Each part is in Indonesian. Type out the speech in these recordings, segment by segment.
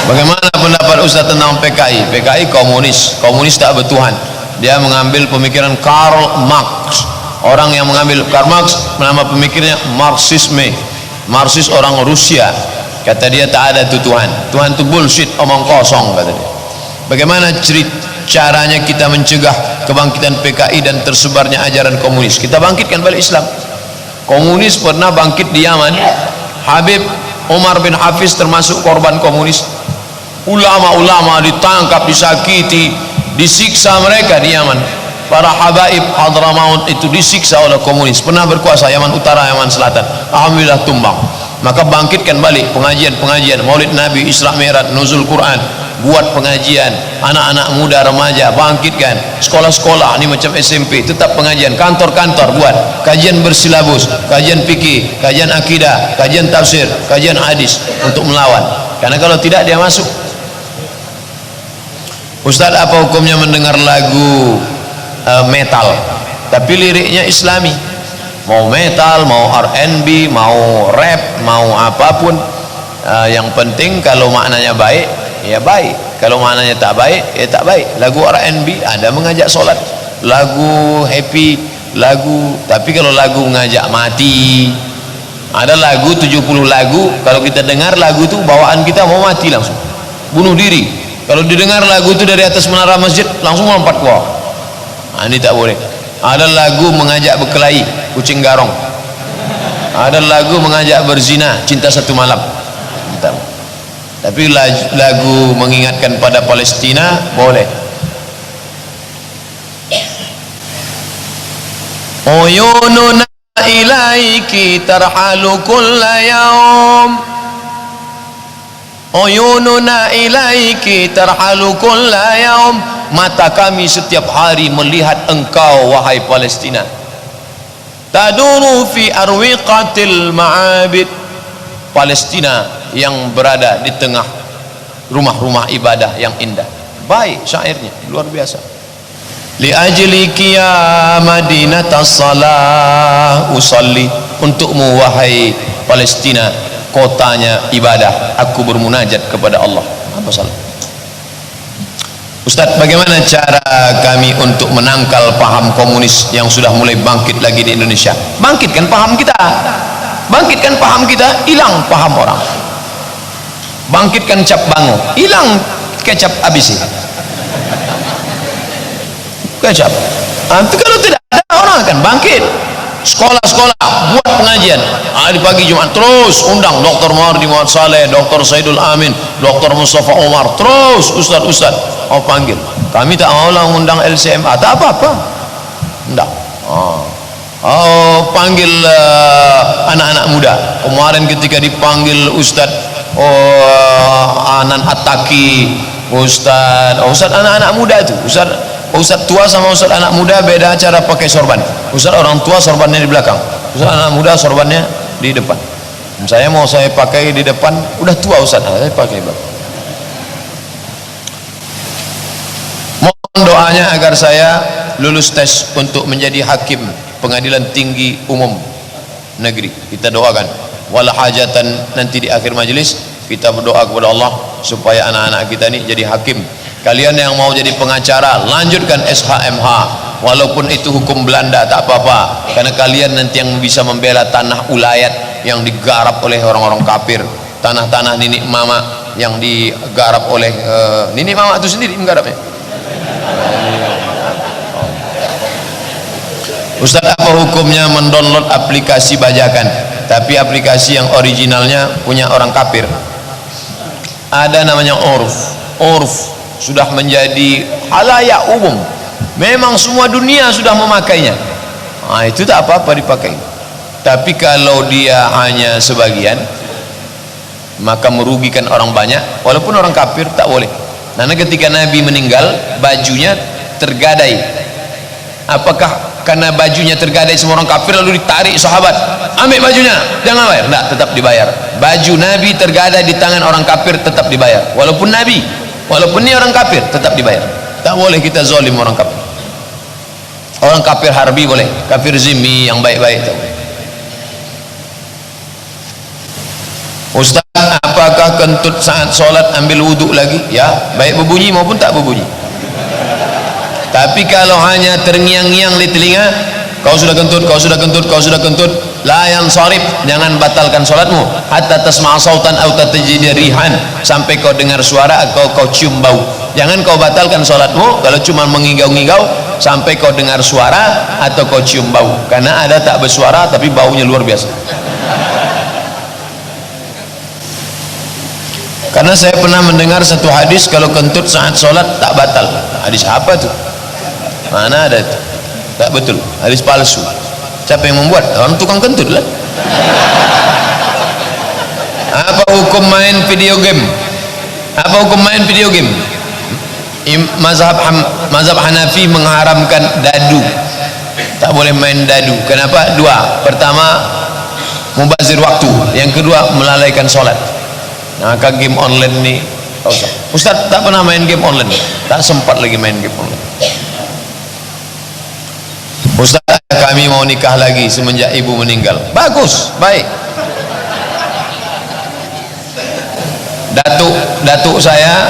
Bagaimana pendapat Ustaz tentang PKI? PKI komunis, komunis tak bertuhan. Dia mengambil pemikiran Karl Marx. Orang yang mengambil Karl Marx, nama pemikirnya Marxisme. Marxis orang Rusia. Kata dia tak ada itu Tuhan. Tuhan itu bullshit, omong kosong, kata dia. Bagaimana caranya kita mencegah kebangkitan PKI dan tersebarnya ajaran komunis? Kita bangkitkan balik Islam. Komunis pernah bangkit di Yaman. Habib Umar bin Hafiz termasuk korban komunis. Ulama-ulama ditangkap, disakiti, disiksa mereka di Yaman. Para habaib Hadramaut itu disiksa oleh komunis. Pernah berkuasa Yaman Utara, Yaman Selatan. Alhamdulillah tumbang. Maka bangkitkan balik pengajian-pengajian Maulid Nabi, Isra Mi'raj, Nuzul Quran. Buat pengajian anak-anak muda, remaja, bangkitkan sekolah-sekolah ini macam SMP, tetap pengajian, kantor-kantor buat kajian bersilabus, kajian fikih, kajian akidah, kajian tafsir, kajian hadis untuk melawan. Karena kalau tidak dia masuk. Ustaz, apa hukumnya mendengar lagu metal tapi liriknya Islami? Mau metal, mau R&B, mau rap, mau apapun, yang penting kalau maknanya baik ya baik, kalau maknanya tak baik ya tak baik. Lagu R&B ada mengajak solat, lagu happy, lagu, tapi kalau lagu mengajak mati, ada lagu 70 lagu, kalau kita dengar lagu itu bawaan kita mau mati langsung, bunuh diri. Kalau didengar lagu itu dari atas menara masjid langsung lompat ke bawah. Nah, ini tak boleh. Ada lagu mengajak berkelahi, kucing garong. Ada lagu mengajak berzina, cinta satu malam. Tapi lagu mengingatkan pada Palestina boleh. Uyununa ilaiki tarhalu kulla yaum. Uyununa ilaiki tarhalu kulla yaum. Mata kami setiap hari melihat engkau wahai Palestina. Taduru fi arwiqatil ma'abid. Palestina yang berada di tengah rumah-rumah ibadah yang indah. Baik syairnya, luar biasa. Li ajliki ya madinatas salah usalli. Untukmu wahai Palestina, kotanya ibadah, aku bermunajat kepada Allah. Apa salah? Ustaz, bagaimana cara kami untuk menangkal paham komunis yang sudah mulai bangkit lagi di Indonesia? Bangkitkan paham kita, bangkitkan paham kita, hilang paham orang. Bangkitkan cap bango, hilang kecap ABC, kecap. Nanti kalau tidak ada, orang akan bangkit. Sekolah-sekolah buat pengajian hari pagi Jumat, terus undang Dr. Mawardi Muhammad Saleh, Dr. Saidul Amin, Dr. Mustafa Umar, terus ustaz-ustaz panggil. Kami tak maulah undang LCMA, tak apa-apa, enggak. Panggil anak-anak muda. Kemarin ketika dipanggil Ustaz Anan Attaki, Ustaz anak-anak muda itu, Ustaz tua sama Ustaz anak muda beda cara pakai sorban. Ustaz orang tua sorbannya di belakang, Ustaz anak muda sorbannya di depan. Saya pakai di depan, udah tua Ustaz, saya pakai belakang. Mohon doanya agar saya lulus tes untuk menjadi hakim pengadilan tinggi umum negeri. Kita doakan. Wala hajatan, nanti di akhir majelis kita berdoa kepada Allah supaya anak-anak kita ini jadi hakim. Kalian yang mau jadi pengacara, lanjutkan SHMH, walaupun itu hukum Belanda tak apa-apa, karena kalian nanti yang bisa membela tanah ulayat yang digarap oleh orang-orang kafir, tanah-tanah ninik mama yang digarap oleh ninik mama itu sendiri menggarapnya. Ustaz, apa hukumnya mendownload aplikasi bajakan tapi aplikasi yang originalnya punya orang kafir? Ada namanya urf sudah menjadi halayak umum, memang semua dunia sudah memakainya. Itu tak apa-apa dipakai. Tapi kalau dia hanya sebagian, maka merugikan orang banyak, walaupun orang kafir tak boleh. Karena ketika Nabi meninggal bajunya tergadai. Apakah karena bajunya tergadai semua orang kafir lalu ditarik sahabat, ambil bajunya, jangan bayar? Tidak, tetap dibayar. Baju Nabi tergadai di tangan orang kafir tetap dibayar, walaupun Nabi, walaupun ini orang kafir tetap dibayar. Tak boleh kita zalim orang kafir. Orang kafir harbi boleh, kafir zimmi yang baik-baik tak boleh. Ustaz, apakah kentut saat solat ambil wuduk lagi, ya, baik berbunyi maupun tak berbunyi. Tapi kalau hanya terngiang-ngiang di telinga, kau sudah kentut, kau sudah kentut, kau sudah kentut, la yansarif, jangan batalkan solatmu hatta tasma'a sautan aw tatajida rihan, sampai kau dengar suara atau kau cium bau. Jangan kau batalkan solatmu kalau cuma mengigau-ngigau sampai kau dengar suara atau kau cium bau, karena ada tak bersuara tapi baunya luar biasa. Karena saya pernah mendengar satu hadis kalau kentut saat solat tak batal. Hadis apa tuh? Mana ada itu? Tak betul, hadis palsu. Siapa yang membuat? Orang tukang kentut lah. Apa hukum main video game? Apa hukum main video game? Mazhab Hanafi mengharamkan dadu. Tak boleh main dadu. Kenapa? Dua. Pertama, mubazir waktu. Yang kedua, melalaikan solat. Nah, game online ni, Ustaz tak pernah main game online, tak sempat lagi main game online. Ustaz, kami mau nikah lagi semenjak ibu meninggal. Bagus, baik. Datuk saya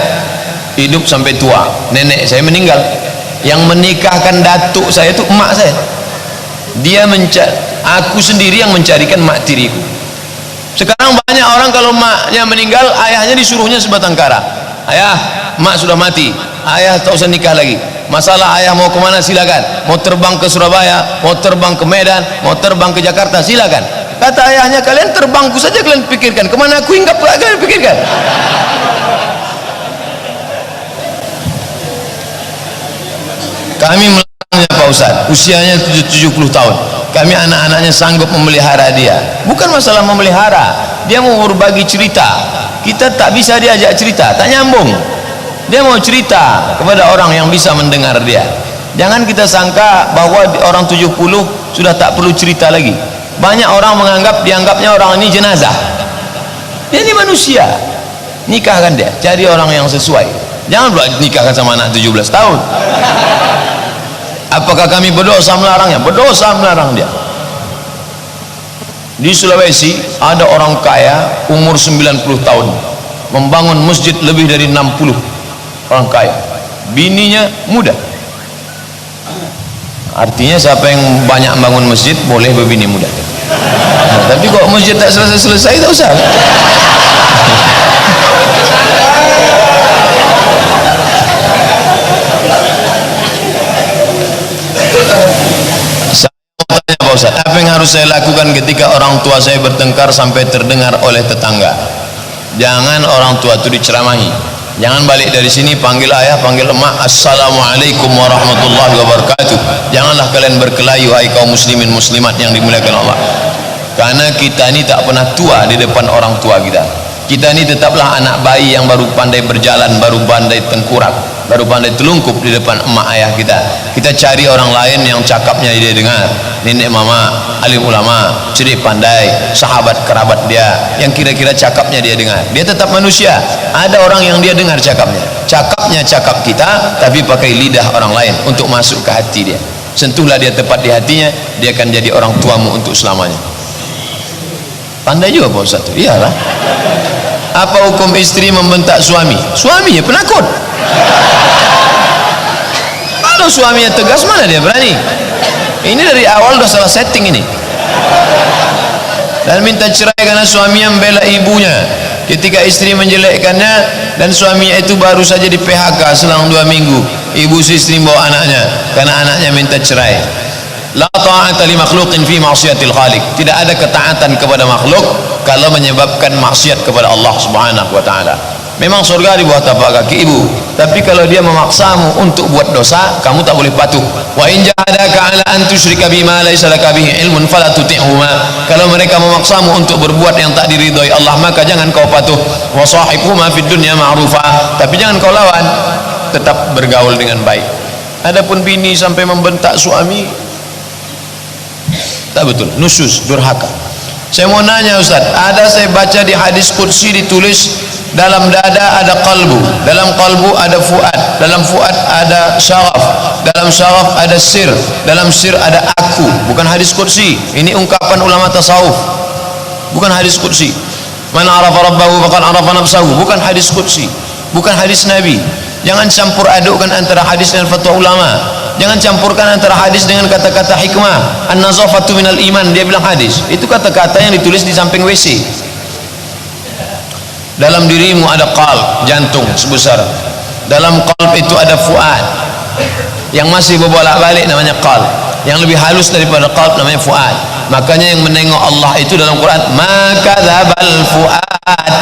hidup sampai tua, nenek saya meninggal. Yang menikahkan datuk saya itu emak saya. Dia aku sendiri yang mencarikan mak tiriku. Sekarang banyak orang kalau maknya meninggal, ayahnya disuruhnya sebatang kara. Ayah, mak sudah mati, ayah tak usah nikah lagi. Masalah ayah mau kemana silakan, mau terbang ke Surabaya, mau terbang ke Medan, mau terbang ke Jakarta, silakan. Kata ayahnya, kalian terbangku saja kalian pikirkan, kemana aku hinggap kalian pikirkan. Kami melarangnya Pak Ustaz, usianya 70 tahun. Kami anak-anaknya sanggup memelihara dia. Bukan masalah memelihara, dia mau berbagi cerita, kita tak bisa diajak cerita, tak nyambung. Dia mau cerita kepada orang yang bisa mendengar dia. Jangan kita sangka bahwa orang 70 sudah tak perlu cerita lagi. Banyak orang dianggapnya orang ini jenazah. Dia ini manusia. Nikahkan dia, cari orang yang sesuai. Jangan pula nikahkan sama anak 17 tahun. Apakah kami berdosa melarangnya? Berdosa melarang dia. Di Sulawesi ada orang kaya umur 90 tahun membangun masjid lebih dari 60. Orang kaya, bininya muda. Artinya siapa yang banyak bangun masjid boleh berbini muda. Nah, tapi kok masjid tak selesai-selesai, tak usah. Pak Ustaz, apa yang harus saya lakukan ketika orang tua saya bertengkar sampai terdengar oleh tetangga? Jangan orang tua itu diceramahi. Jangan balik dari sini panggil ayah, panggil emak, assalamualaikum warahmatullahi wabarakatuh. Janganlah kalian berkelahi, hai kaum muslimin muslimat yang dimuliakan Allah. Karena kita ini tak pernah tua di depan orang tua kita. Kita ini tetaplah anak bayi yang baru pandai berjalan, baru pandai tengkurak, baru pandai telungkup di depan emak ayah kita. Kita cari orang lain yang cakapnya dia dengar, nenek mama, alim ulama, cerdik pandai, sahabat kerabat dia yang kira-kira cakapnya dia dengar. Dia tetap manusia, ada orang yang dia dengar cakapnya cakap kita, tapi pakai lidah orang lain untuk masuk ke hati dia. Sentuhlah dia tepat di hatinya, dia akan jadi orang tuamu untuk selamanya. Pandai juga Pak Ustaz. Iyalah. Apa hukum istri membentak suami? Suaminya penakut. Kalau suaminya tegas, mana dia berani? Ini dari awal sudah salah setting ini. Dan minta cerai karena suaminya membela ibunya ketika istri menjelekkannya, dan suaminya itu baru saja di PHK selang 2 minggu. Ibu si istri bawa anaknya karena anaknya minta cerai. La ta'ata li makhluqin fi ma'siyatil khaliq. Tidak ada ketaatan kepada makhluk kalau menyebabkan maksiat kepada Allah Subhanahu wa taala. Memang surga di bawah tapak kaki ibu, tapi kalau dia memaksamu untuk buat dosa, kamu tak boleh patuh. Wa in jahadaka 'ala an tusyrika bima laysa laka bihi ilmun fala tuti'huma. Kalau mereka memaksamu untuk berbuat yang tak diridhoi Allah, maka jangan kau patuh. Wa sahibhuma fid dunya ma'rufa. Tapi jangan kau lawan, tetap bergaul dengan baik. Adapun bini sampai membentak suami, tak betul, nusyuz, durhaka. Saya mau nanya Ustaz, ada saya baca di hadis qudsi ditulis dalam dada ada qalbu, dalam qalbu ada fuad, dalam fuad ada syaraf, dalam syaraf ada sir, dalam sir ada aku. Bukan hadis qudsi, ini ungkapan ulama tasawuf, bukan hadis qudsi. Man arafa rabbahu faqad arafa nafsahu. Bukan hadis qudsi, bukan hadis Nabi. Jangan campur adukkan antara hadis dan fatwa ulama. Jangan campurkan antara hadis dengan kata-kata hikmah. An-nazafatu minal iman, dia bilang hadis. Itu kata-kata yang ditulis di samping WC. Dalam dirimu ada qalb, jantung sebesar. Dalam qalb itu ada fuad yang masih berbolak-balik, namanya qalb. Yang lebih halus daripada qalb namanya fuad. Makanya yang menengok Allah itu dalam Quran, ma kadzabal fuad.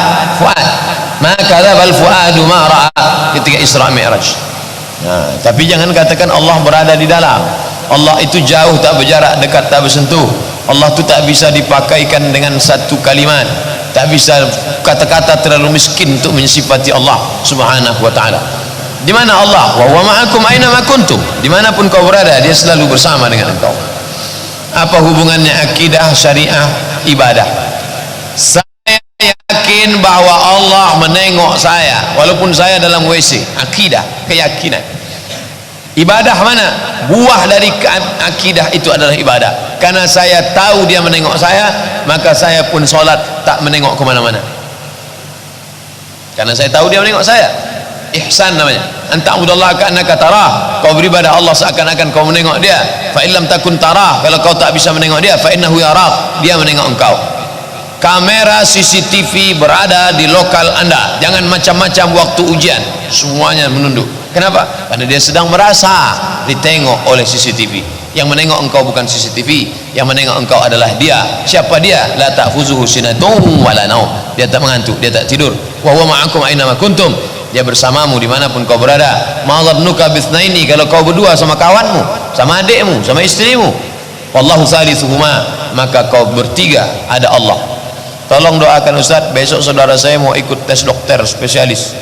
Fuad, ma kadzabal fuadu ma ra'a, ketika Isra Mi'raj. Nah, tapi jangan katakan Allah berada di dalam. Allah itu jauh, tak berjarak, dekat tak bersentuh. Allah itu tak bisa dipakaikan dengan satu kalimat. Tak bisa kata-kata terlalu miskin untuk mensifati Allah Subhanahu wa taala. Di mana Allah? Wa huwa ma'akum aina ma kuntum. Dimanapun kau berada, dia selalu bersama dengan engkau. Apa hubungannya akidah, syariah, ibadah? Saya yakin bahwa Allah menengok saya walaupun saya dalam WC. Akidah, keyakinan. Ibadah mana? Buah dari akidah itu adalah ibadah. Karena saya tahu dia menengok saya, maka saya pun solat tak menengok kemana-mana. Karena saya tahu dia menengok saya. Ihsan namanya. Anta'budallaha ka'annaka tarah. Kau beribadah Allah seakan-akan kau menengok dia. Fa illam takun tarah, kalau kau tak bisa menengok dia, fa innahu yarak, dia menengok engkau. Kamera CCTV berada di lokal Anda. Jangan macam-macam waktu ujian, semuanya menunduk. Kenapa? Karena dia sedang merasa ditengok oleh CCTV. Yang menengok engkau bukan CCTV, yang menengok engkau adalah dia. Siapa dia? La ta'khuzuhu sinatun wala naum. Dia tak mengantuk, dia tak tidur. Wa huwa ma'akum aina ma kuntum. Dia bersamamu dimanapun kau berada. Ma dhannuka bitsnaini, kalau kau berdua sama kawanmu, sama adikmu, sama istrimu. Wallahu thalithuhuma, maka kau bertiga ada Allah. Tolong doakan Ustaz, besok saudara saya mau ikut tes dokter spesialis.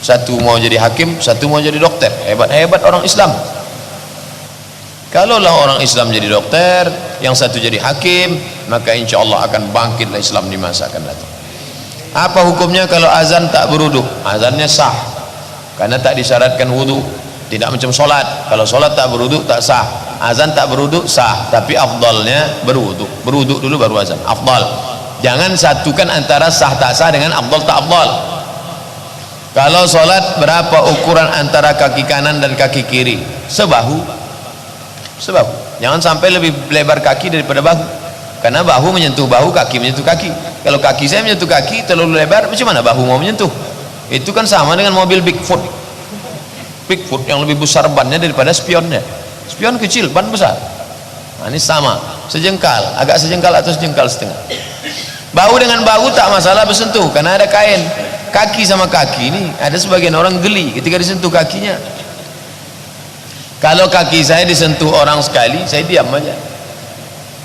Satu mau jadi hakim, satu mau jadi dokter. Hebat-hebat orang Islam. Kalaulah orang Islam jadi dokter, yang satu jadi hakim, maka insya Allah akan bangkitlah Islam di masa akan datang. Apa hukumnya kalau azan tak berwudu? Azannya sah, karena tak disyaratkan wudu. Tidak macam solat. Kalau solat tak berwudu tak sah. Azan tak berwudu sah, tapi afdalnya berwudu. Berwudu dulu baru azan. Afdal. Jangan satukan antara sah tak sah dengan afdal tak afdal. Kalau solat, berapa ukuran antara kaki kanan dan kaki kiri? Sebahu. Sebahu. Jangan sampai lebih lebar kaki daripada bahu. Karena bahu menyentuh bahu, kaki menyentuh kaki. Kalau kaki saya menyentuh kaki terlalu lebar, macam mana bahu mau menyentuh? Itu kan sama dengan mobil Bigfoot. Bigfoot yang lebih besar bannya daripada spionnya. Spion kecil, ban besar. Nah, ini sama, sejengkal, agak sejengkal atau sejengkal setengah. Bahu dengan bahu tak masalah bersentuh, karena ada kain. Kaki sama kaki ini, ada sebagian orang geli ketika disentuh kakinya. Kalau kaki saya disentuh orang sekali, saya diam aja.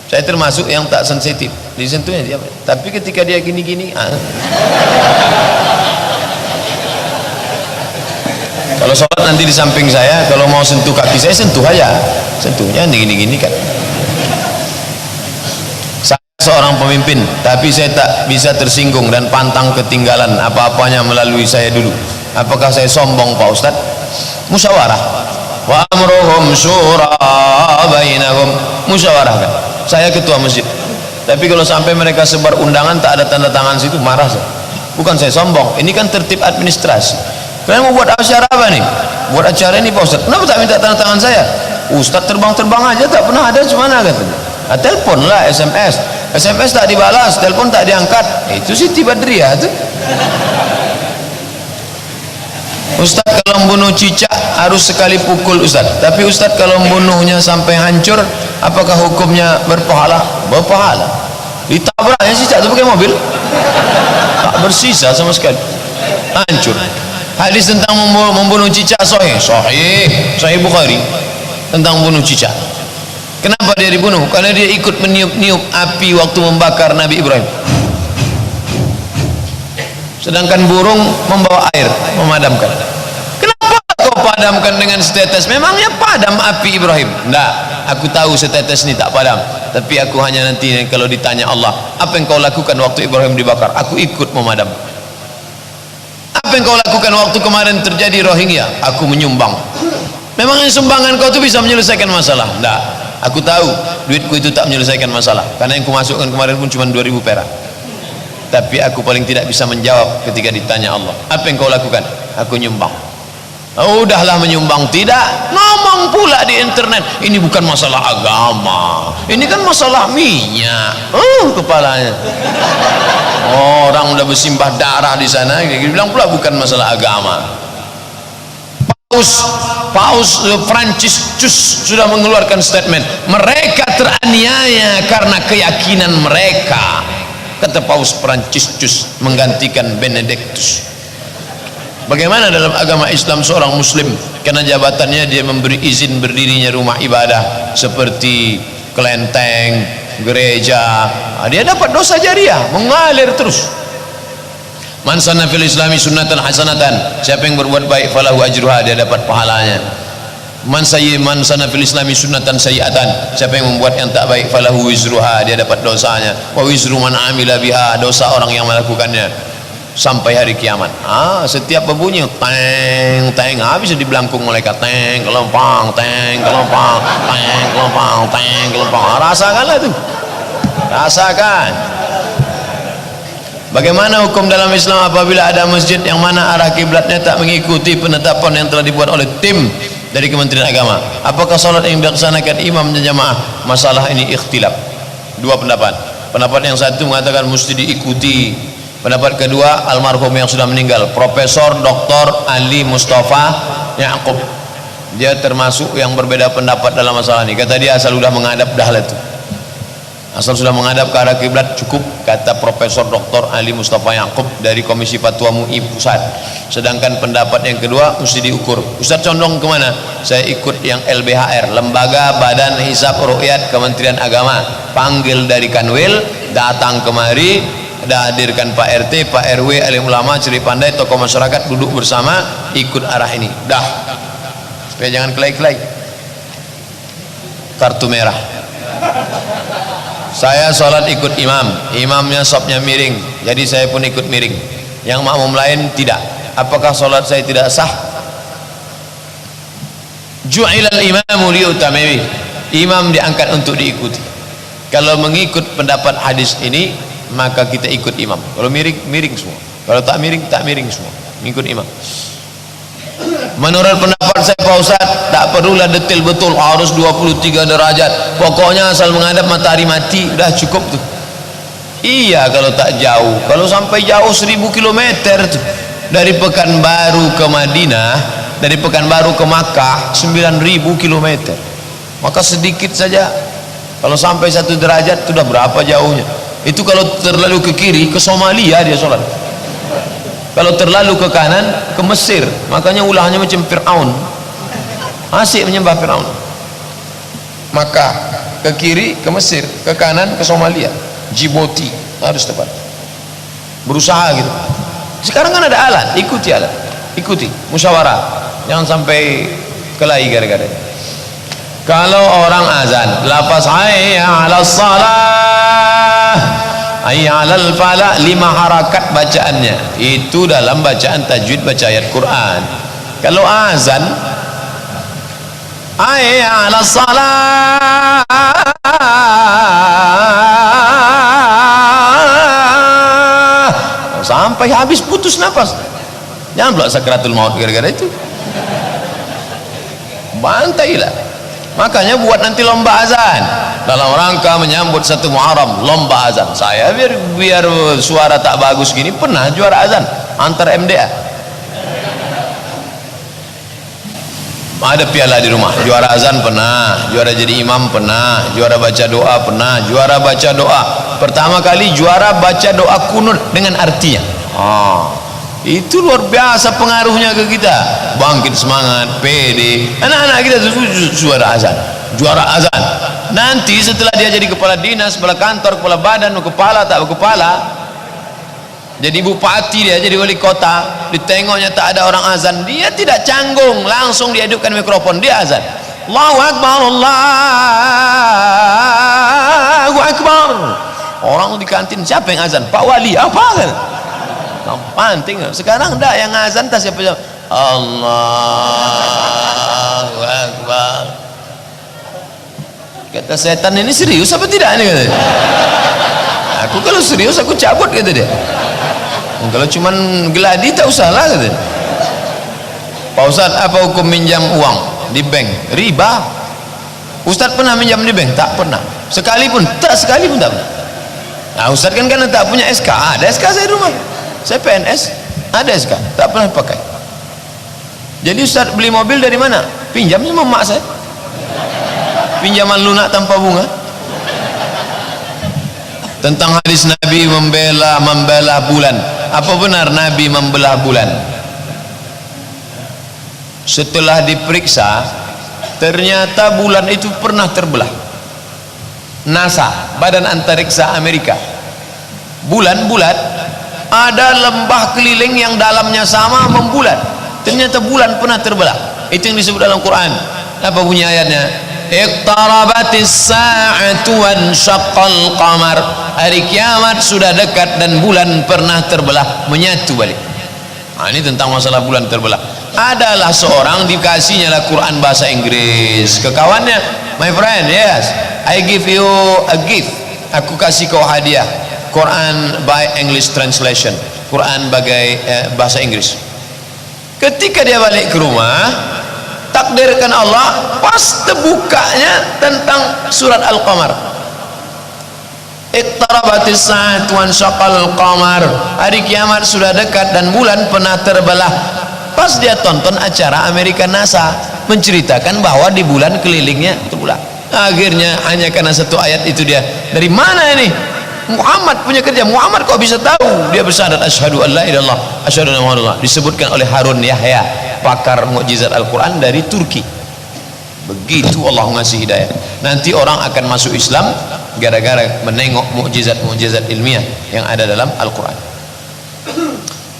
Saya termasuk yang tak sensitif, disentuhnya diam aja. Tapi ketika dia gini-gini, kalau sholat nanti di samping saya, kalau mau sentuh kaki saya, sentuh aja. Sentuhnya gini-gini kan. Saya seorang pemimpin, tapi saya tak bisa tersinggung dan pantang ketinggalan apa-apanya melalui saya dulu. Apakah saya sombong Pak Ustaz? Musyawarah. Wa amruhum syura bainahum. Musyawarahkan. Saya ketua masjid. Tapi kalau sampai mereka sebar undangan tak ada tanda tangan situ, marah saya. Bukan saya sombong, ini kan tertib administrasi. Kalian mau buat acara apa nih? Buat acara ini Pak Ustaz. Kenapa tak minta tanda tangan saya? Ustaz terbang-terbang aja tak pernah ada, cemana katanya. Telepon lah, SMS. SMS tak dibalas, telepon tak diangkat. Itu Siti Badriah tuh. Ustaz kalau membunuh cicak harus sekali pukul Ustaz. Tapi Ustaz kalau membunuhnya sampai hancur, apakah hukumnya berpahala? Berpahala. Ditabraknya cicak itu pakai mobil, tak bersisa sama sekali, hancur. Hadis tentang membunuh cicak sahih Bukhari, tentang membunuh cicak. Kenapa dia dibunuh? Karena dia ikut meniup-niup api waktu membakar Nabi Ibrahim. Sedangkan burung membawa air memadamkan. Kenapa kau padamkan dengan setetes? Memangnya padam api Ibrahim? Enggak, aku tahu setetes ini tak padam, tapi aku hanya nanti kalau ditanya Allah, apa yang kau lakukan waktu Ibrahim dibakar? Aku ikut memadam. Apa yang kau lakukan waktu kemarin terjadi Rohingya? Aku menyumbang. Memangnya sumbangan kau itu bisa menyelesaikan masalah? Enggak, aku tahu duitku itu tak menyelesaikan masalah, karena yang kumasukkan kemarin pun cuma 2000 perak. tapi aku paling tidak bisa menjawab ketika ditanya Allah, apa yang kau lakukan? Aku nyumbang. Udahlah menyumbang, tidak ngomong pula di internet, ini bukan masalah agama, ini kan masalah minyak. Kepalanya orang udah bersimbah darah di sana, dia bilang pula bukan masalah agama. Paus Franciscus sudah mengeluarkan statement, mereka teraniaya karena keyakinan mereka, kata Paus Franciscus menggantikan Benedictus. Bagaimana dalam agama Islam seorang muslim karena jabatannya dia memberi izin berdirinya rumah ibadah seperti kelenteng, gereja, dia dapat dosa jariah mengalir terus. Man sanna fil islami sunnatan hasanatan, siapa yang berbuat baik falahu ajruha, dia dapat pahalanya. Man sanna fil islami sunnatan sayyi'atan, siapa yang membuat yang tak baik falahu wizruha, dia dapat dosanya. Wa wizru man amila biha, dosa orang yang melakukannya sampai hari kiamat. Setiap berbunyi teng teng, habis di belangkung malaikat, teng kelompang, teng kelompang, teng kelompang, teng kelompang. Rasakanlah itu, rasakan. Bagaimana hukum dalam Islam apabila ada masjid yang mana arah kiblatnya tak mengikuti penetapan yang telah dibuat oleh tim dari Kementerian Agama? Apakah salat yang dilaksanakan imam dan jamaah? Masalah ini ikhtilaf, dua pendapat. Pendapat yang satu mengatakan mesti diikuti. Pendapat kedua, almarhum yang sudah meninggal, Profesor Dr. Ali Mustafa Yaakob, dia termasuk yang berbeda pendapat dalam masalah ini. Kata dia asal sudah menghadap dah itu, asal sudah menghadap ke arah kiblat cukup, kata Profesor Dr. Ali Mustafa Yaakob dari Komisi Fatwa MUI Pusat. Sedangkan pendapat yang kedua mesti diukur. Ustaz condong kemana? Saya ikut yang LBHR, Lembaga Badan Hisab Ruqyat Kementerian Agama, panggil dari Kanwil, datang kemari, dah hadirkan Pak RT, Pak RW, alim ulama, ciri pandai, tokoh masyarakat, duduk bersama, ikut arah ini, dah, supaya jangan kelai-kelai. Kartu merah. Saya sholat ikut imam, imamnya sopnya miring, jadi saya pun ikut miring. Yang makmum lain tidak. Apakah sholat saya tidak sah? Ju'ilal imamu liyutamimi, imam diangkat untuk diikuti. Kalau mengikut pendapat hadis ini, maka kita ikut imam. Kalau miring, miring semua. Kalau tak miring, tak miring semua. Mengikut imam. Menurut pendapat saya Pak Ustaz, tak perlulah detail betul harus 23 derajat. Pokoknya asal menghadap matahari mati, udah cukup tuh. Iya kalau tak jauh. Kalau sampai jauh 1000 km tuh. Dari Pekanbaru ke Madinah, dari Pekanbaru ke Makkah 9000 km. Maka sedikit saja. Kalau sampai 1 derajat sudah berapa jauhnya? Itu kalau terlalu ke kiri, ke Somalia dia sholat. Kalau terlalu ke kanan, ke Mesir. Makanya ulahnya macam Fir'aun, asyik menyembah Fir'aun. Maka ke kiri ke Mesir, ke kanan ke Somalia, Djibouti, harus tepat. Berusaha gitu. Sekarang kan ada alat, ikuti alat, ikuti musyawarah, jangan sampai kelahi gara-gara. Kalau orang azan, lafaz hayya 'alas shalah, hayya 'alal falah, 5 harakat bacaannya. Itu dalam bacaan tajwid baca ayat Quran. Kalau azan, hayya 'alas shalah, sampai habis putus nafas. Jangan pula sakratul maut gara-gara itu. Bantailah. Makanya buat nanti lomba azan dalam rangka menyambut 1 Muharram, lomba azan. Saya biar suara tak bagus gini pernah juara azan antar MDA. Ada piala di rumah, juara azan pernah, juara jadi imam pernah, juara baca doa pernah, juara baca doa. Pertama kali juara baca doa kunut dengan artinya. Itu luar biasa pengaruhnya ke kita, bangkit semangat, pede. Anak-anak kita juara azan. Nanti setelah dia jadi kepala dinas, kepala kantor, kepala badan, kepala tak kepala, jadi bupati, dia jadi wali kota, ditengoknya tak ada orang azan, dia tidak canggung, langsung dihidupkan mikrofon, dia azan. Allahu Akbar, Allahu Akbar. Orang di kantin, siapa yang azan? Pak Wali, apa kan? Penting. Sekarang enggak, yang azan tak siapa? Allahu Akbar. Kata setan ini serius apa tidak ini? Aku kalau serius aku cabut, kata dia. Kalau cuman geladi tak usah lah, kata dia. Pak Ustaz, apa hukum minjam uang di bank? Riba. Ustaz pernah minjam di bank? Tak pernah. Sekali pun tak pernah. Nah, Ustaz kan karena tak punya SK. Ada SK saya di rumah, saya PNS, ada SK, tak pernah pakai. Jadi Ustaz beli mobil dari mana? Pinjam sama mak saya, pinjaman lunak tanpa bunga. Tentang hadis Nabi membelah bulan, apa benar Nabi membelah bulan? Setelah diperiksa, ternyata bulan itu pernah terbelah. NASA, Badan Antariksa Amerika, bulan bulat, ada lembah keliling yang dalamnya sama membulat. Ternyata bulan pernah terbelah. Itu yang disebut dalam Quran. Apa bunyi ayatnya? Iqtarabatis sa'atu wansyaqqal qamar. Hari kiamat sudah dekat dan bulan pernah terbelah, menyatu balik. Nah, ini tentang masalah bulan terbelah. Adalah seorang dikasihnya lah Quran bahasa Inggris ke kawannya. My friend, yes, I give you a gift. Aku kasih kau hadiah Quran by English translation, Quran bagai bahasa Inggris. Ketika dia balik ke rumah, takdirkan Allah pas terbukanya tentang surat Al-Qamar. Iqtarabatis sa'atu wansyaqqal qamar. Hari kiamat sudah dekat dan bulan pernah terbelah. Pas dia tonton acara Amerika NASA menceritakan bahwa di bulan kelilingnya terbelah. Akhirnya hanya karena satu ayat itu dia, dari mana ini? Muhammad punya kerja. Muhammad kok bisa tahu? Dia bersyahadat asyhadu an la ilaha illallah asyhadu anna muhammadar rasulullah. Disebutkan oleh Harun Yahya, pakar mukjizat Al-Quran dari Turki. Begitu Allah ngasih hidayah. Nanti orang akan masuk Islam gara-gara menengok mukjizat-mukjizat ilmiah yang ada dalam Al-Quran.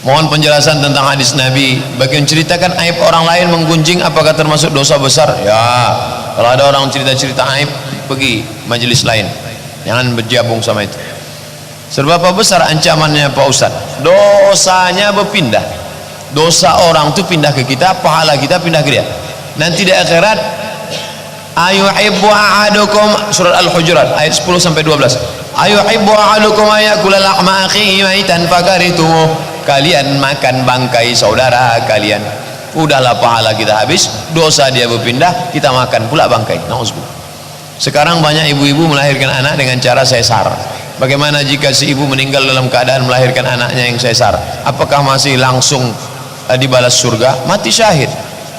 Mohon penjelasan tentang hadis Nabi bagi menceritakan aib orang lain menggunjing, apakah termasuk dosa besar? Ya, kalau ada orang cerita-cerita aib, pergi majelis lain, jangan bergabung sama itu. Seberapa besar ancamannya Pak Ustaz? Dosanya berpindah. Dosa orang itu pindah ke kita, pahala kita pindah ke dia. Nanti di akhirat, ayuhibbu ahadukum, surat Al-Hujurat ayat 10 sampai 12. Ayuhibbu ahadukum ayakula lahma akhihi maitan fakarituh. Kalian makan bangkai saudara kalian. Udahlah pahala kita habis, dosa dia berpindah, kita makan pula bangkai. Nauzubillah. Sekarang banyak ibu-ibu melahirkan anak dengan cara sesar. Bagaimana jika si ibu meninggal dalam keadaan melahirkan anaknya yang sesar? Apakah masih langsung dibalas surga? Mati syahid.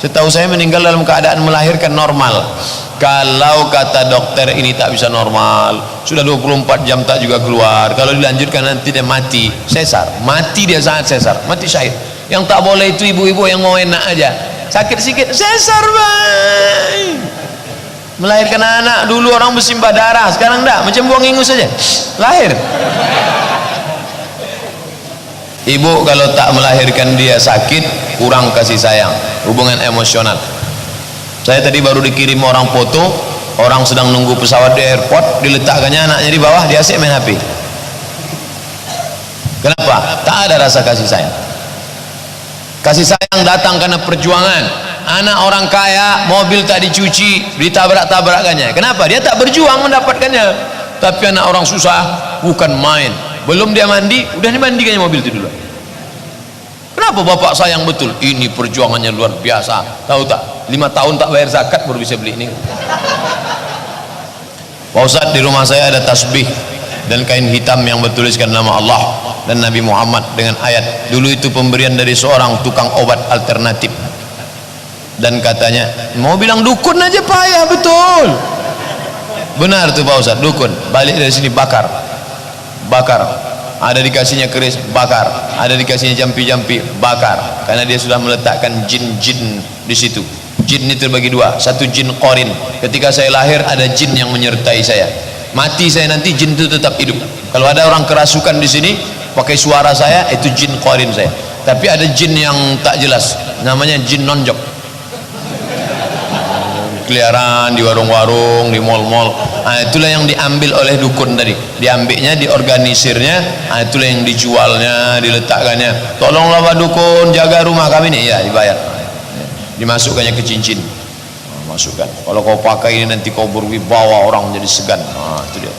Setahu saya meninggal dalam keadaan melahirkan normal. Kalau kata dokter ini tak bisa normal, sudah 24 jam tak juga keluar, kalau dilanjutkan nanti dia mati sesar. Mati dia saat sesar, mati syahid. Yang tak boleh itu ibu-ibu yang mau enak aja, sakit sikit sesar bang. Melahirkan anak dulu orang bersimbah darah, sekarang enggak, macam buang ingus saja lahir. Ibu kalau tak melahirkan dia sakit, kurang kasih sayang, hubungan emosional. Saya tadi baru dikirim orang foto, orang sedang nunggu pesawat di airport, diletakkannya anaknya di bawah, dia asyik main HP. Kenapa? Tak ada rasa kasih sayang. Kasih sayang datang karena perjuangan. Anak orang kaya, mobil tak dicuci, ditabrak-tabrakannya. Kenapa? Dia tak berjuang mendapatkannya. Tapi anak orang susah, bukan main. Belum dia mandi, udah dimandikannya mobil itu dulu. Kenapa bapak sayang betul? Ini perjuangannya luar biasa. Tahu tak? 5 tahun tak bayar zakat baru bisa beli ini. Pak Ustaz, di rumah saya ada tasbih dan kain hitam yang bertuliskan nama Allah dan Nabi Muhammad dengan ayat. Dulu itu pemberian dari seorang tukang obat alternatif. Dan katanya, mau bilang dukun aja payah betul. Benar tuh Pak Ustaz, dukun. Balik dari sini bakar. Ada dikasihnya keris, bakar. Ada dikasihnya jampi-jampi, bakar. Karena dia sudah meletakkan jin-jin di situ. Jin ini terbagi dua. Satu jin qarin. Ketika saya lahir ada jin yang menyertai saya. Mati saya nanti jin itu tetap hidup. Kalau ada orang kerasukan di sini pakai suara saya, itu jin qarin saya. Tapi ada jin yang tak jelas, namanya jin nonjok. Keliaran di warung-warung, di mal-mal. Nah, itulah yang diambil oleh dukun tadi. Diambilnya, diorganisirnya, nah, itulah yang dijualnya, diletakkannya. Tolonglah Pak Dukun, jaga rumah kami nih. Ya, dibayar. Dimasukkannya ke cincin. Nah, masukkan. Kalau kau pakai ini nanti kau berwibawa, orang jadi segan. Nah, itu dia.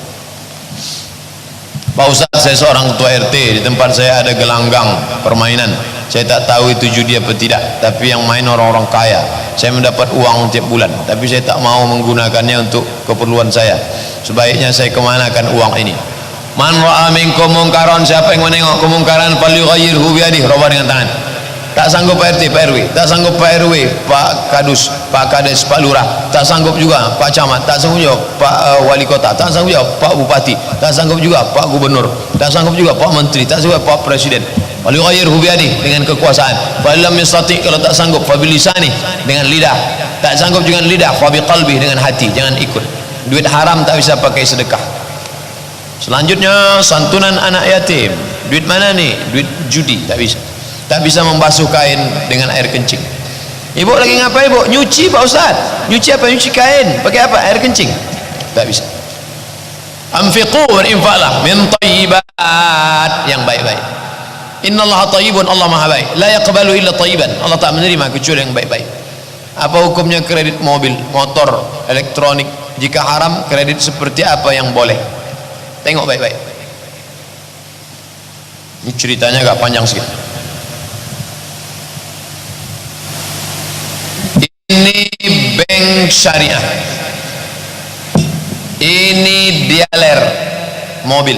Pak Ustaz, saya seorang ketua RT, di tempat saya ada gelanggang permainan. Saya tak tahu itu judi apa tidak, tapi yang main orang-orang kaya. Saya mendapat uang tiap bulan, tapi saya tak mau menggunakannya untuk keperluan saya. Sebaiknya saya kemanakan uang ini? Man ra'a minkum mungkaran, siapa yang menengok kemungkaran falyughayyirhu biyadihi, rubah dengan tangan. Tak sanggup Pak RT, Pak RW, tak sanggup Pak RW, Pak Kadus, Pak Kades, Pak Lurah, tak sanggup juga Pak Camat, tak sanggup juga Pak Wali Kota, tak sanggup juga Pak Bupati, tak sanggup juga Pak Gubernur, tak sanggup juga Pak Menteri, tak sanggup Pak Presiden. Falyughayyirhu biyadihi, dengan kekuasaan. Fa lam yastati, kalau tak sanggup, fa bilisani, dengan lidah. Tak sanggup dengan lidah, fa biqalbi, dengan hati. Jangan ikut. Duit haram tak bisa pakai sedekah. Selanjutnya santunan anak yatim. Duit mana nih? Duit judi, tak bisa. Tak bisa membasuh kain dengan air kencing. Ibu lagi ngapain, ibu? Nyuci Pak Ustaz. Nyuci apa? Nyuci kain. Pakai apa? Air kencing. Tak bisa. Anfiqu, berinfaklah min thayyibat, yang baik-baik. Innallaha thayyibun, Allah maha baik. La yaqbalu illa thayyiban, Allah tak menerima kecuali yang baik-baik. Apa hukumnya kredit mobil, motor, elektronik? Jika haram, kredit seperti apa yang boleh? Tengok baik-baik. Ini ceritanya agak panjang sedikit. Ini bank syariah, ini dealer mobil,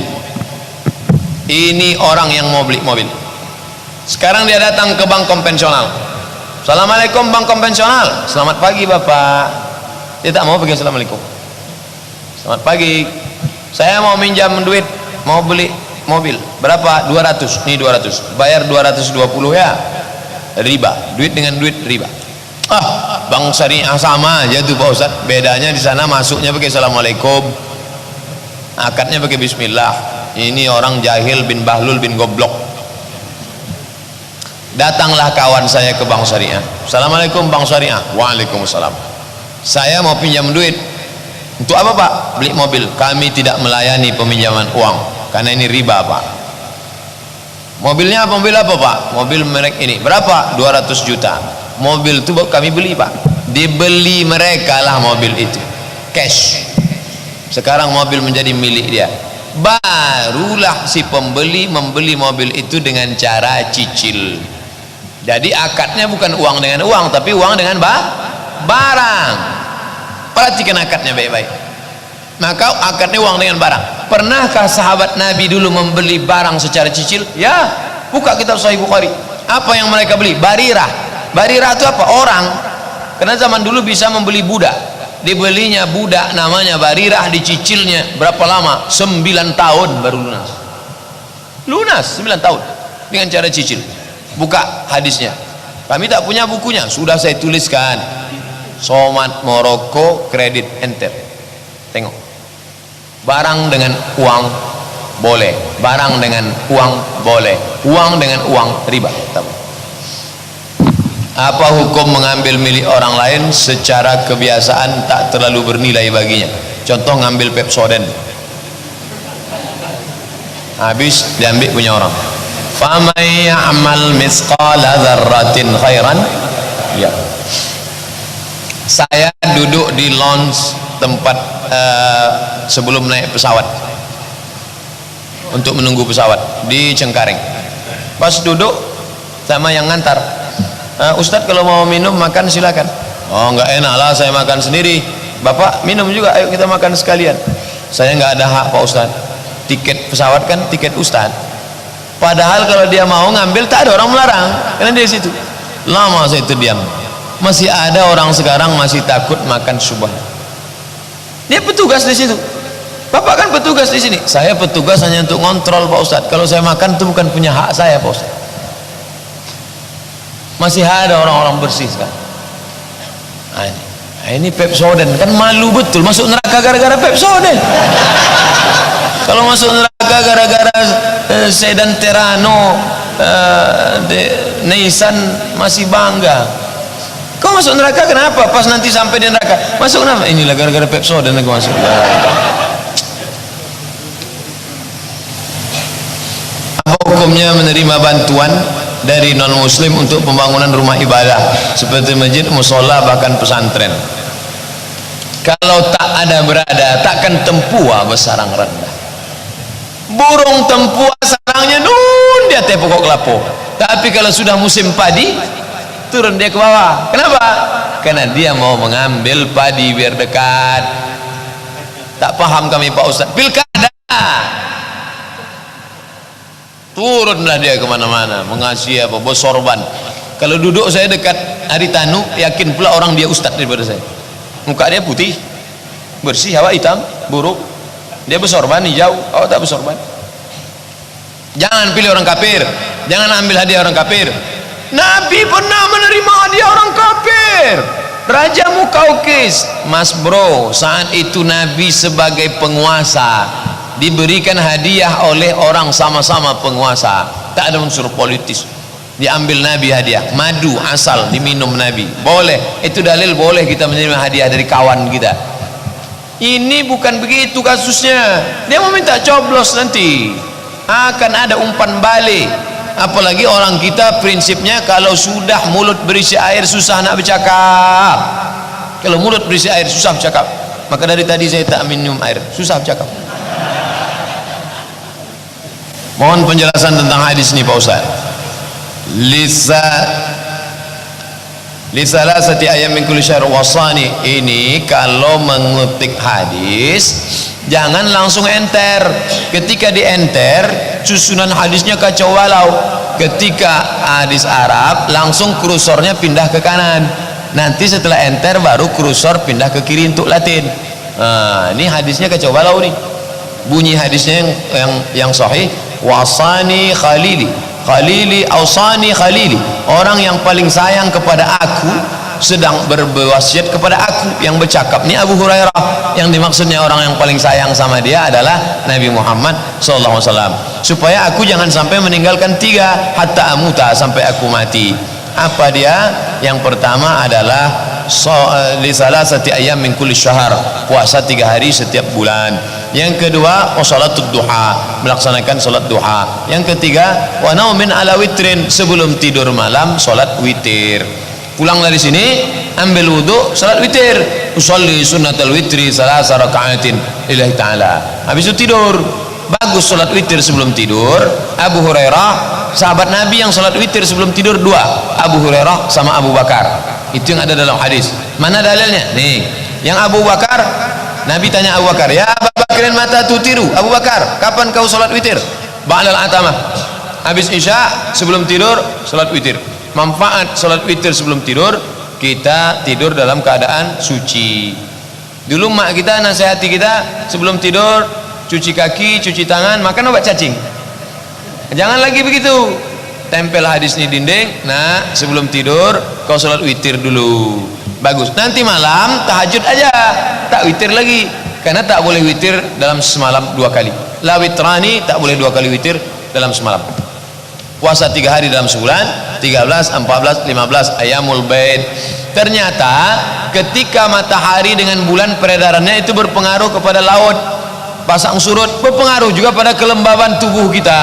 ini orang yang mau beli mobil. Sekarang dia datang ke bank konvensional. Assalamualaikum bank konvensional. Selamat pagi Bapak. Dia tak mau pakai assalamualaikum. Selamat pagi, saya mau minjam duit, mau beli mobil. Berapa? 200. Nih 200. Bayar 220 ya. Riba. Duit dengan duit riba. Bank syariah sama aja tuh Pak Ustaz. Bedanya di sana masuknya pakai assalamualaikum, akadnya pakai bismillah. Ini orang jahil bin bahlul bin goblok. Datanglah kawan saya ke bank syariah. Assalamualaikum bank syariah. Waalaikumsalam. Saya mau pinjam duit. Untuk apa Pak? Beli mobil. Kami tidak melayani peminjaman uang karena ini riba Pak. Mobilnya mobil apa Pak? Mobil merek ini. Berapa? 200 juta. Mobil itu kami beli Pak. Dibeli mereka lah mobil itu, cash. Sekarang mobil menjadi milik dia. Barulah si pembeli membeli mobil itu dengan cara cicil. Jadi akadnya bukan uang dengan uang, tapi uang dengan barang. Perhatikan akadnya baik-baik. Maka akadnya uang dengan barang. Pernahkah sahabat Nabi dulu membeli barang secara cicil? Ya, buka kitab Sahih Bukhari. Apa yang mereka beli? Barirah. Barirah itu apa? Orang. Karena zaman dulu bisa membeli budak. Dibelinya budak namanya Barirah, dicicilnya berapa lama? 9 tahun baru lunas. Lunas 9 tahun dengan cara cicil. Buka hadisnya. Kami tak punya bukunya, sudah saya tuliskan. Somat Moroko kredit enter. Tengok. Barang dengan uang boleh, barang dengan uang boleh, uang dengan uang riba. Apa hukum mengambil milik orang lain secara kebiasaan tak terlalu bernilai baginya? Contoh ngambil Pepsodent, habis diambil punya orang. Faman ya'mal mithqala dzarratin khairan ya. Saya duduk di lounge tempat sebelum naik pesawat untuk menunggu pesawat di Cengkareng. Pas duduk sama yang ngantar, Ustadz kalau mau minum makan silakan. Oh nggak enak lah saya makan sendiri. Bapak minum juga, ayo kita makan sekalian. Saya nggak ada hak Pak Ustadz. Tiket pesawat kan tiket Ustadz. Padahal kalau dia mau ngambil tak ada orang melarang, karena dia di situ. Lama saya itu diam. Masih ada orang sekarang masih takut makan syubhat. Dia petugas di situ. Bapak kan petugas di sini. Saya petugas hanya untuk ngontrol Pak Ustadz. Kalau saya makan itu bukan punya hak saya Pak Ustadz. Masih ada orang-orang bersih sekarang. Ini Pepsodent kan malu betul masuk neraka gara-gara Pepsodent. Kalau masuk neraka gara-gara sedan Terrano, Nissan masih bangga. Kau masuk neraka kenapa? Pas nanti sampai di neraka masuk kenapa? Inilah gara-gara Pepsodent aku masuk. Apa hukumnya menerima bantuan dari non muslim untuk pembangunan rumah ibadah seperti masjid, musola, bahkan pesantren? Kalau tak ada berada takkan tempuah besarang rendah. Burung tempua sarangnya nun di atas pokok kelapa, tapi kalau sudah musim padi turun dia ke bawah. Kenapa? Karena dia mau mengambil padi biar dekat. Tak paham kami Pak Ustaz. Pilkada turunlah dia kemana-mana mengasih apa, bos sorban. Kalau duduk saya dekat Haritanu, yakin pula orang dia ustaz daripada saya. Muka dia putih bersih, awak hitam buruk. Dia bersorban hijau, awak tak bersorban. Jangan pilih orang kafir, jangan ambil hadiah orang kafir. Nabi pernah menerima hadiah orang kafir, Raja Mukaukis. Mas bro, saat itu Nabi sebagai penguasa diberikan hadiah oleh orang sama-sama penguasa, tak ada unsur politis. Diambil Nabi hadiah madu asal, diminum Nabi, boleh. Itu dalil boleh kita menerima hadiah dari kawan kita. Ini bukan begitu kasusnya. Dia mau minta coblos, nanti akan ada umpan balik. Apalagi orang kita prinsipnya kalau sudah mulut berisi air susah nak bercakap. Kalau mulut berisi air susah bercakap. Maka dari tadi saya tak minum air, susah bercakap. Mohon penjelasan tentang hadis ini Pak Ustaz. Lisalasati ayam min kulli syahr wasani, ini kalau mengutip hadis jangan langsung enter. Ketika dienter susunan hadisnya kacau balau. Ketika hadis Arab langsung kursornya pindah ke kanan, nanti setelah enter baru kursor pindah ke kiri untuk Latin. Nah, ini hadisnya kacau balau nih. Bunyi hadisnya yang sahih, wasani khalili ausani khalili, orang yang paling sayang kepada aku sedang berwasiat kepada aku. Yang bercakap ini Abu Hurairah, yang dimaksudnya orang yang paling sayang sama dia adalah Nabi Muhammad SAW, supaya aku jangan sampai meninggalkan 3 hatta amuta, sampai aku mati. Apa dia? Yang pertama adalah lisalasati ayam min kulli syahr, puasa 3 hari setiap bulan. Yang kedua, sholatud duha, melaksanakan sholat duha. Yang ketiga, wa naumin ala witrin, sebelum tidur malam sholat witir. Pulang dari sini ambil wudu, sholat witir. Usolli sunnatal witri salasa raka'atin lillahi ta'ala. Habis itu tidur. Bagus sholat witir sebelum tidur. Abu Hurairah, sahabat Nabi yang sholat witir sebelum tidur 2, Abu Hurairah sama Abu Bakar. Itu yang ada dalam hadis. Mana dalilnya? Nih, yang Abu Bakar, Nabi tanya Abu Bakar, ya Abu Bakrin mata tutiru, Abu Bakar, kapan kau sholat witir? Ba'dal atamah, habis isya sebelum tidur sholat witir. Manfaat sholat witir sebelum tidur, kita tidur dalam keadaan suci. Dulu mak kita nasihati kita sebelum tidur, cuci kaki, cuci tangan, makan obat cacing. Jangan lagi begitu, tempel hadis di dinding. Nah, sebelum tidur kau sholat witir dulu, bagus. Nanti malam tahajud aja, tak witir lagi, karena tak boleh witir dalam semalam 2 kali. La witrani, tak boleh 2 kali witir dalam semalam. Puasa 3 hari dalam sebulan, 13, 14, 15 ayamul bait. Ternyata ketika matahari dengan bulan peredarannya itu berpengaruh kepada laut, pasang surut, berpengaruh juga pada kelembaban tubuh kita.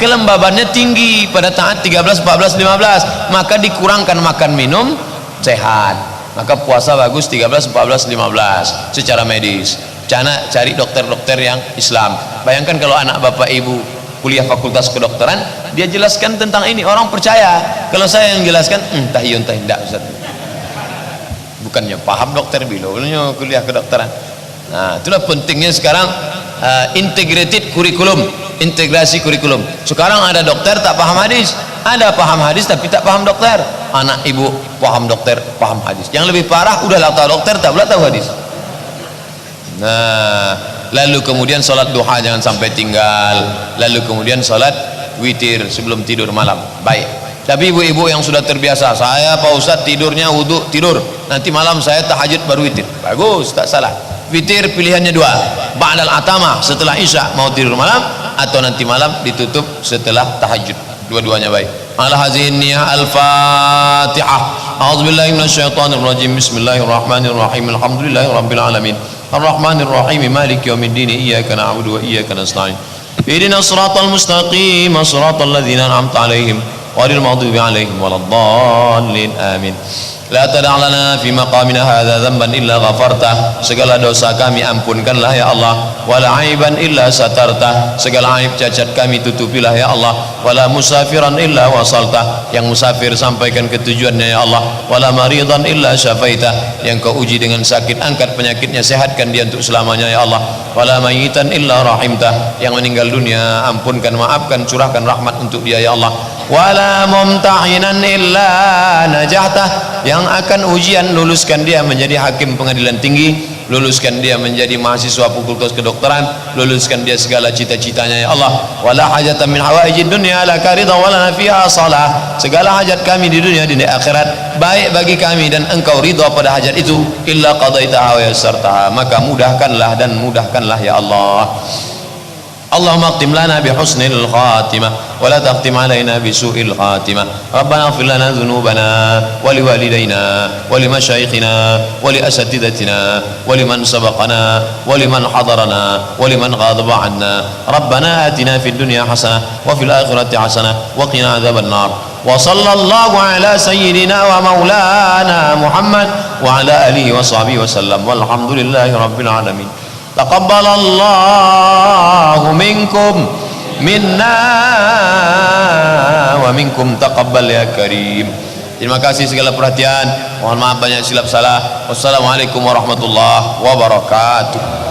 Kelembabannya tinggi pada taat 13, 14, 15, maka dikurangkan makan minum, sehat. Maka puasa bagus 13, 14, 15 secara medis. Cari dokter-dokter yang Islam. Bayangkan kalau anak bapak ibu kuliah fakultas kedokteran, dia jelaskan tentang ini, orang percaya. Kalau saya yang jelaskan, tahiyun tahindak Ustaz. Bukannya paham dokter bilolnya kuliah kedokteran. Nah, itulah pentingnya sekarang integrated kurikulum, integrasi kurikulum. Sekarang ada dokter tak paham hadis, ada paham hadis tapi tak paham dokter. Anak ibu paham dokter, paham hadis. Yang lebih parah, udah tahu dokter tak pula tahu hadis. Nah, lalu kemudian sholat duha jangan sampai tinggal. Lalu kemudian sholat witir sebelum tidur malam. Baik. Tapi ibu-ibu yang sudah terbiasa, saya Pak Ustaz tidurnya wudu tidur, nanti malam saya tahajud baru witir. Bagus, tak salah. Witir pilihannya 2, ba'dal atamah, setelah isya mau tidur malam, atau nanti malam ditutup setelah tahajud. Dua-duanya baik. Ala hazin niyah al-fatihah. A'udzubillahi minasyaitonir rajim. Bismillahirrahmanirrahim. Alhamdulillahi rabbil alamin. Ar-Rahmanir Rahim. Maliki yaumiddin. Iyyaka na'budu wa iyyaka nasta'in. Ihdinas siratal mustaqim, siratal ladzina an'amta 'alaihim ghairil maghdubi 'alaihim waladdallin. Amin. La tada' lana fi maqamina hadza dhanban illa ghafartah. Segala dosa kami ampunkanlah ya Allah. Wala aiban illa satartah. Segala aib cacat kami tutupilah ya Allah. Wala musafiran illa wasaltah. Yang musafir sampaikan ke tujuannya ya Allah. Wala maridan illa syafaitah. Yang kau uji dengan sakit angkat penyakitnya, sehatkan dia untuk selamanya ya Allah. Wala mayitan illa rahimtah. Yang meninggal dunia ampunkan, maafkan, curahkan rahmat untuk dia ya Allah. Wala mumtahinan illa najahtah. Yang akan ujian luluskan dia menjadi hakim pengadilan tinggi, luluskan dia menjadi mahasiswa fakultas kedokteran, luluskan dia segala cita-citanya ya Allah. Wala hajatan min hawaijid dunya laka ridha wala fiha salah. Segala hajat kami di dunia dan di akhirat baik bagi kami dan engkau ridha pada hajat itu, illa qadaitaha wa yassartaha. Maka mudahkanlah dan mudahkanlah ya Allah. Allahumma akhtim lana bihusnil khatimah wa la takhtim alaina bisu'il khatimah. Rabbana ighfir lana dhunubana wa liwalidayna wa limashayikhina wa liasatidatina wa liman sabaqana wa liman hadarana wa liman ghadaba anna. Rabbana atina fid dunya hasanah wa fil akhirati hasanah wa qina adzaban nar. Wa sallallahu ala sayyidina wa maulana Muhammad wa ala alihi wa sahbihi wa sallam. Walhamdulillahi rabbil alamin. Taqabbalallahu minkum minna wa minkum taqabbal ya karim. Terima kasih segala perhatian. Mohon maaf banyak silap salah. Wassalamualaikum warahmatullahi wabarakatuh.